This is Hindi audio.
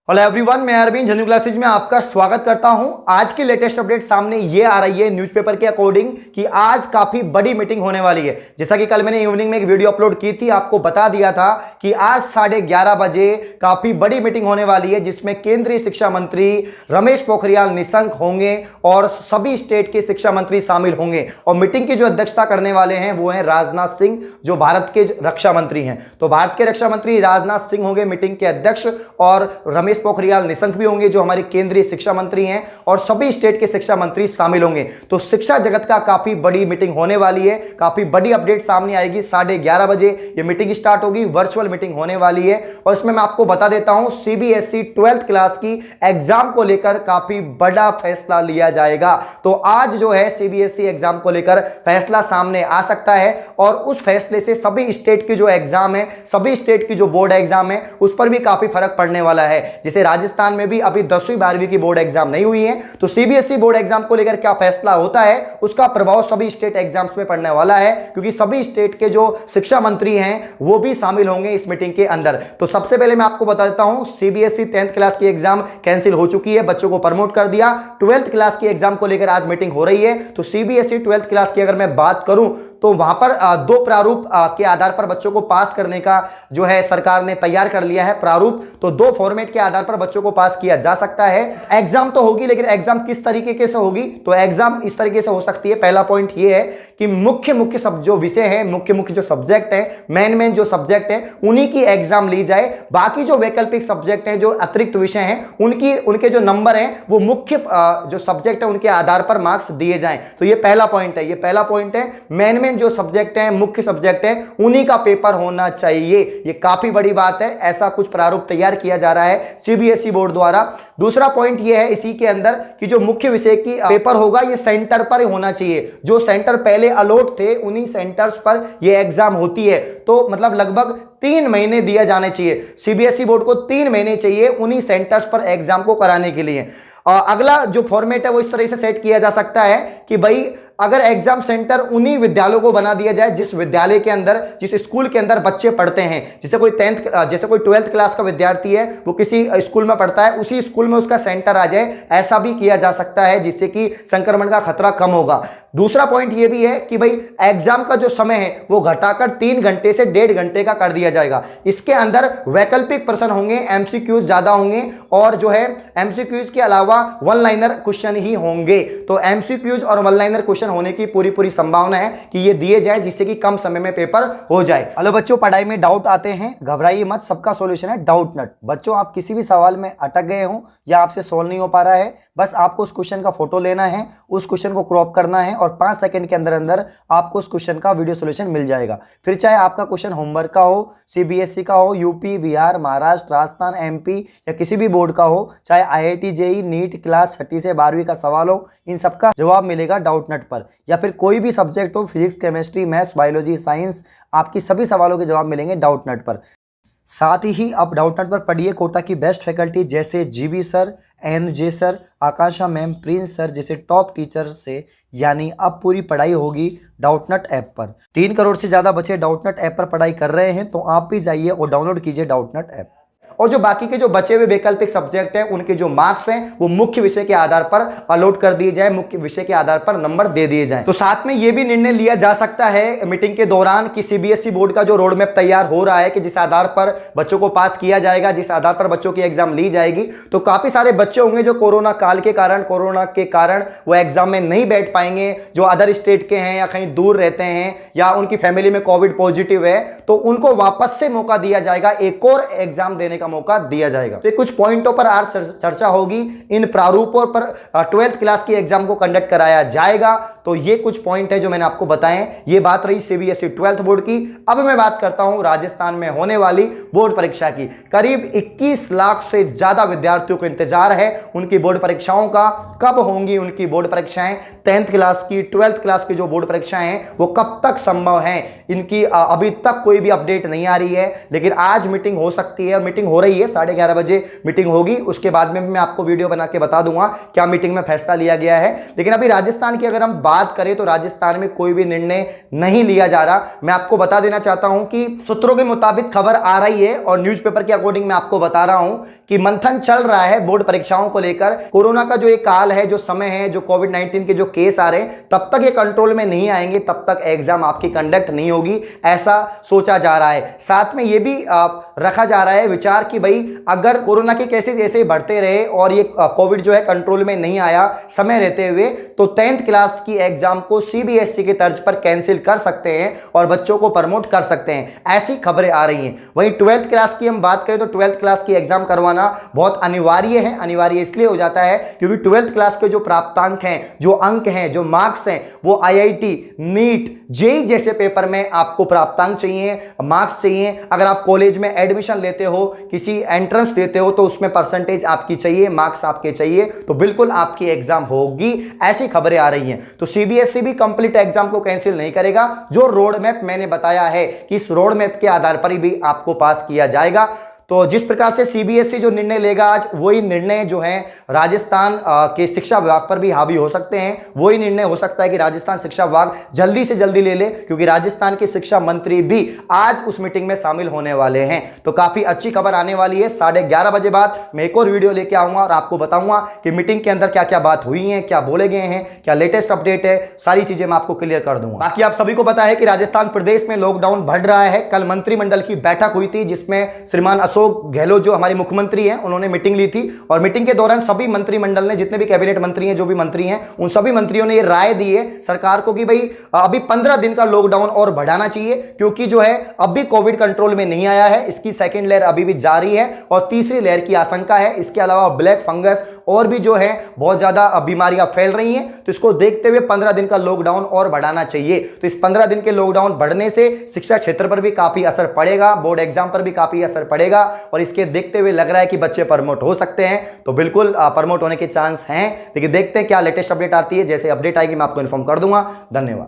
हेलो एवरीवन, मैं अरविंद जनू क्लासेज में आपका स्वागत करता हूं। आज की लेटेस्ट अपडेट सामने ये आ रही है न्यूज़पेपर के अकॉर्डिंग कि आज काफी बड़ी मीटिंग होने वाली है। जैसा कि कल मैंने इवनिंग में एक वीडियो अपलोड की थी, आपको बता दिया था कि आज 11:30 बजे काफी बड़ी मीटिंग होने वाली है, जिसमें केंद्रीय शिक्षा मंत्री रमेश पोखरियाल निशंक होंगे और सभी स्टेट के शिक्षा मंत्री शामिल होंगे। और मीटिंग की जो अध्यक्षता करने वाले हैं वो हैं राजनाथ सिंह, जो भारत के रक्षा मंत्री हैं। तो भारत के रक्षा मंत्री राजनाथ सिंह होंगे मीटिंग के अध्यक्ष, और रमेश पोखरियाल निशंक भी होंगे जो हमारे केंद्रीय शिक्षा मंत्री हैं, और सभी स्टेट के शिक्षा मंत्री शामिल होंगे। तो शिक्षा जगत का काफी बड़ी मीटिंग होने वाली है, काफी बड़ी अपडेट सामने आएगी। 11:30 बजे ये मीटिंग स्टार्ट होगी, वर्चुअल मीटिंग होने वाली है। और इसमें मैं आपको बता देता हूं, सीबीएसई 12th क्लास की एग्जाम को लेकर काफी बड़ा फैसला लिया जाएगा। तो आज जो है सीबीएसई एग्जाम को लेकर फैसला सामने आ सकता है, और उस फैसले से सभी स्टेट की जो एग्जाम है, सभी स्टेट की जो बोर्ड एग्जाम है, उस पर भी काफी फर्क पड़ने वाला है। जैसे राजस्थान में भी अभी 10वीं 12वीं की बोर्ड एग्जाम नहीं हुई है, तो सीबीएसई बोर्ड एग्जाम को लेकर क्या फैसला होता है, उसका प्रभाव सभी स्टेट एग्जाम्स में पड़ने वाला है, क्योंकि सभी स्टेट के जो शिक्षा मंत्री हैं वो भी शामिल होंगे इस मीटिंग के अंदर। तो सबसे पहले मैं आपको बता देता हूं, सीबीएसई 10th क्लास की एग्जाम कैंसिल हो चुकी है, बच्चों को प्रमोट कर दिया। 12th क्लास की एग्जाम को लेकर आज मीटिंग हो रही है। तो सीबीएसई 12th क्लास की अगर मैं बात करूं तो वहां पर दो प्रारूप के आधार पर बच्चों को पास करने का जो है सरकार ने तैयार कर लिया है प्रारूप। तो दो फॉर्मेट के आधार पर बच्चों को पास किया जा सकता है। एग्जाम तो होगी, लेकिन एग्जाम किस तरीके से होगी, तो एग्जाम इस तरीके से हो सकती है। पहला पॉइंट ये है कि मुख्य सब जो विषय है, मुख्य जो सब्जेक्ट है, मेन जो सब्जेक्ट है, उन्हीं की एग्जाम ली जाए। बाकी जो वैकल्पिक सब्जेक्ट है, जो अतिरिक्त विषय हैं, उनके जो नंबर हैं वो मुख्य जो सब्जेक्ट है उनके आधार पर मार्क्स दिए जाएं। तो ये पहला पॉइंट है, ये पहला पॉइंट है। मेन जो सब्जेक्ट है, मुख्य सब्जेक्ट है, उन्हीं का पेपर होना चाहिए। ये काफी बड़ी बात है, ऐसा कुछ प्रारूप तैयार किया जा रहा है सीबीएसई बोर्ड द्वारा। दूसरा पॉइंट ये है इसी के अंदर कि जो मुख्य विषय की पेपर होगा ये सेंटर पर होना चाहिए। जो सेंटर पहले अलॉट थे उन्हीं सेंटर्स पर ये एग्जाम होती है। तो मतलब लगभग 3 महीने दिए जाने चाहिए, सीबीएसई बोर्ड को 3 महीने चाहिए उन्हीं सेंटर्स पर एग्जाम को कराने के लिए। अगला जो फॉर्मेट है वो इस तरह से सेट किया जा सकता है कि भाई अगर एग्जाम सेंटर उन्हीं विद्यालयों को बना दिया जाए जिस विद्यालय के अंदर, जिस स्कूल के अंदर बच्चे पढ़ते हैं। जैसे कोई 12th क्लास का विद्यार्थी है, वो किसी स्कूल में पढ़ता है, उसी स्कूल में उसका सेंटर आ जाए, ऐसा भी किया जा सकता है, जिससे कि संक्रमण का खतरा कम होगा। दूसरा पॉइंट ये भी है कि भाई एग्जाम का जो समय है वो घटाकर 3 घंटे से 1.5 घंटे का कर दिया जाएगा। इसके अंदर वैकल्पिक प्रश्न होंगे, एमसीक्यूज ज्यादा होंगे, और जो है एमसीक्यूज के अलावा वन लाइनर क्वेश्चन ही होंगे। तो एमसीक्यूज और वन लाइनर क्वेश्चन होने की पूरी संभावना है कि ये दिए जाए, जिससे कि कम समय में पेपर हो जाए। हेलो बच्चों, पढ़ाई में डाउट आते हैं, घबराइए मत, सबका सॉल्यूशन है डाउट नट। बच्चों, आप किसी भी सवाल में अटक गए हो या आपसे सॉल्व नहीं हो पा रहा है, बस आपको उस क्वेश्चन का फोटो लेना है, उस क्वेश्चन को क्रॉप करना है, और 5 सेकंड के अंदर अंदर आपको उस क्वेश्चन का वीडियो सॉल्यूशन मिल जाएगा। फिर चाहे आपका क्वेश्चन होमवर्क का हो, सीबीएसई का हो, यूपी, बिहार, महाराष्ट्र, राजस्थान, एमपी या किसी भी बोर्ड का हो, चाहे आईआईटी, जेईई, नीट, क्लास 6 से 12वीं का सवाल हो, इन सबका जवाब मिलेगा डाउट नट पर। या फिर कोई भी सब्जेक्ट हो, physics, chemistry, maths, biology, science, आपकी सभी सवालों के जवाब मिलेंगे डाउट नट पर। साथ ही आप डाउट नट पर पढ़िए कोटा की बेस्ट फैकल्टी जैसे जीबी सर, एनजे सर, आकांक्षा मैम, प्रिंस सर जैसे टॉप टीचर से। यानी अब पूरी पढ़ाई होगी डाउट नट ऐप पर। 3 करोड़ से ज्यादा बच्चे डाउट नट ऐप पर पढ़ाई कर रहे हैं, तो आप भी जाइए और डाउनलोड कीजिए डाउट नट ऐप। और जो बाकी के जो बचे हुए वैकल्पिक सब्जेक्ट हैं, उनके जो मार्क्स हैं वो मुख्य विषय के आधार पर अलॉट कर दिए जाए, मुख्य विषय के आधार पर नंबर दे दिए जाएं। तो साथ में ये भी निर्णय लिया जा सकता है मीटिंग के दौरान कि सीबीएसई बोर्ड का जो रोड मैप तैयार हो रहा है कि जिस आधार पर बच्चों को पास किया जाएगा, जिस आधार पर बच्चों की एग्जाम ली जाएगी, तो काफी सारे बच्चे होंगे जो कोरोना के कारण वो एग्जाम में नहीं बैठ पाएंगे, जो अदर स्टेट के हैं या कहीं दूर रहते हैं या उनकी फैमिली में कोविड पॉजिटिव है, तो उनको वापस से मौका दिया जाएगा, एक और एग्जाम देने का मौका दिया जाएगा। तो कुछ पॉइंटों पर आज चर्चा होगी, इन प्रारूपों पर 12th क्लास की एग्जाम को कंडक्ट कराया जाएगा। तो ये कुछ पॉइंट है जो मैंने आपको बताए। ये बात रही सीबीएसई 12th बोर्ड की। अब मैं बात करता हूं राजस्थान में होने वाली बोर्ड परीक्षा की। करीब 21 लाख से ज्यादा विद्यार्थियों को इंतजार है उनकी बोर्ड परीक्षाओं का। कब होंगी उनकी बोर्ड परीक्षाएं? 10th क्लास की, 12th क्लास की जो बोर्ड परीक्षाएं हैं वो कब तक संभव है, इनकी अभी तक कोई भी अपडेट नहीं आ रही है, लेकिन आज मीटिंग हो सकती है और मीटिंग हो रही है, 11:30 बजे मीटिंग होगी। उसके बाद में मैं आपको वीडियो बना के बता दूंगा क्या मीटिंग में फैसला लिया गया है। लेकिन अभी राजस्थान की अगर हम बात करें तो राजस्थान में कोई भी निर्णय नहीं लिया जा रहा। मैं आपको बता देना चाहता हूं कि सूत्रों के मुताबिक खबर आ रही है और न्यूज़पेपर के अकॉर्डिंग मैं आपको बता रहा हूं कि मंथन चल रहा है बोर्ड परीक्षाओं को लेकर। कोरोना का जो एक काल है, जो समय है, जो कोविड-19 के जो केस आ रहे हैं, तब तक ये कंट्रोल में नहीं आएंगे, तब तक एग्जाम आपकी कंडक्ट नहीं होगी, ऐसा सोचा जा रहा है। साथ में ये भी रखा जा रहा है विचार कि भाई अगर कोरोना के केसेस ऐसे बढ़ते रहे और ये कोविड जो है कंट्रोल में नहीं आया समय रहते हुए, तो 10th क्लास की एग्जाम को सीबीएसई के तर्ज पर कैंसिल कर सकते हैं और बच्चों को प्रमोट कर सकते हैं, ऐसी खबरें आ रही हैं। वहीं 12th क्लास की हम बात करें तो 12th क्लास की एग्जाम करवाना बहुत अनिवार्य है। अनिवार्य इसलिए हो जाता है क्योंकि 12th क्लास के जो प्राप्तांक हैं, जो अंक हैं, जो मार्क्स हैं, वो आईआईटी, नीट, जेईई जैसे पेपर में आपको प्राप्तांक चाहिए, मार्क्स चाहिए। अगर आप कॉलेज में एडमिशन लेते हो, किसी एंट्रेंस देते हो, तो उसमें परसेंटेज आपकी चाहिए, मार्क्स आपके चाहिए, तो बिल्कुल आपकी एग्जाम होगी, ऐसी खबरें आ रही हैं। तो सीबीएसई भी कंप्लीट एग्जाम को कैंसिल नहीं करेगा। जो रोड मैप मैंने बताया है कि इस रोड मैप के आधार पर भी आपको पास किया जाएगा। तो जिस प्रकार से सीबीएसई जो निर्णय लेगा आज, वही निर्णय जो है राजस्थान के शिक्षा विभाग पर भी हावी हो सकते हैं। वही निर्णय हो सकता है कि राजस्थान शिक्षा विभाग जल्दी से जल्दी ले ले, क्योंकि राजस्थान के शिक्षा मंत्री भी आज उस मीटिंग में शामिल होने वाले हैं। तो काफी अच्छी खबर आने वाली है। 11:30 बजे बाद मैं एक और वीडियो लेके आऊंगा और आपको बताऊंगा कि मीटिंग के अंदर क्या क्या बात हुई है, क्या बोले गए हैं, क्या लेटेस्ट अपडेट है, सारी चीजें मैं आपको क्लियर कर दूंगा। बाकी आप सभी को पता है कि राजस्थान प्रदेश में लॉकडाउन बढ़ रहा है। कल मंत्रिमंडल की बैठक हुई थी जिसमें श्रीमान अशोक गहलोत जो हमारे मुख्यमंत्री हैं, उन्होंने मीटिंग ली थी और मीटिंग के दौरान सभी मंत्रिमंडल ने, जितने भी कैबिनेट मंत्री हैं, जो भी मंत्री हैं, उन सभी मंत्रियों ने ये राय दी है सरकार को कि भाई अभी 15 दिन का लॉकडाउन और बढ़ाना चाहिए, क्योंकि जो है अभी कोविड कंट्रोल में नहीं आया है, इसकी सेकेंड लहर अभी भी जारी है और तीसरी लहर की आशंका है। इसके अलावा ब्लैक फंगस और भी जो है बहुत ज्यादा बीमारियां फैल रही हैं, तो इसको देखते हुए 15 दिन का लॉकडाउन और बढ़ाना चाहिए। तो इस 15 दिन के लॉकडाउन बढ़ने से शिक्षा क्षेत्र पर भी काफी असर पड़ेगा, बोर्ड एग्जाम पर भी काफी असर पड़ेगा और इसके देखते हुए लग रहा है कि बच्चे प्रमोट हो सकते हैं। तो बिल्कुल प्रमोट होने के चांस हैं, लेकिन देखते हैं क्या लेटेस्ट अपडेट आती है। जैसे अपडेट आएगी मैं आपको इन्फॉर्म कर दूंगा। धन्यवाद।